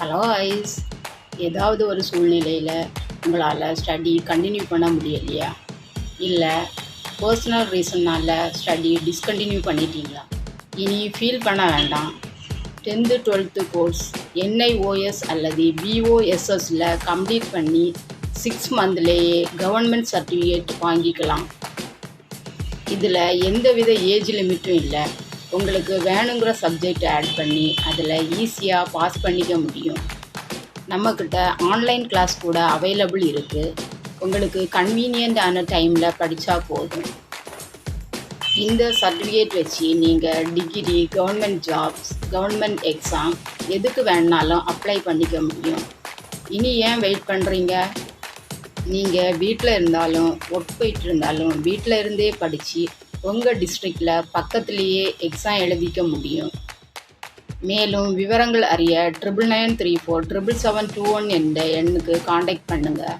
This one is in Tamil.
Hello ice. ஏதாவது ஒரு சூழ்நிலையில் உங்களால் ஸ்டடி கண்டினியூ பண்ண முடியலையா? இல்லை பர்சனல் ரீசன்னால் ஸ்டடி டிஸ்கண்டினியூ பண்ணிட்டீங்களா? இனி ஃபீல் பண்ண வேண்டாம். 10th 12th கோர்ஸ் என்ஐஓஎஸ் அல்லது பிஓஎஸ்எஸில் கம்ப்ளீட் பண்ணி 6 மந்த்லேயே கவர்மெண்ட் சர்டிஃபிகேட் வாங்கிக்கலாம். இதில் எந்தவித ஏஜ் லிமிட்டும் இல்லை. உங்களுக்கு வேணுங்கிற சப்ஜெக்ட் ஆட் பண்ணி அதில் ஈஸியாக பாஸ் பண்ணிக்க முடியும். நம்மக்கிட்ட ஆன்லைன் கிளாஸ் கூட அவைலபிள் இருக்குது. உங்களுக்கு கன்வீனியண்டான டைமில் படித்தா போதும். இந்த சர்டிஃபிகேட் வச்சு நீங்கள் degree, government jobs, government exam எதுக்கு வேணுனாலும் அப்ளை பண்ணிக்க முடியும். இனி ஏன் வெயிட் பண்ணுறீங்க? நீங்கள் வீட்டில் இருந்தாலும் ஒர்க் போயிட்டு இருந்தாலும் வீட்டில் இருந்தே படித்து உங்கள் டிஸ்ட்ரிக்டில் பக்கத்துலேயே எக்ஸாம் எழுதிக்க முடியும். மேலும் விவரங்கள் அறிய 9934 77721 என்ற எண்ணுக்கு காண்டாக்ட் பண்ணுங்கள்.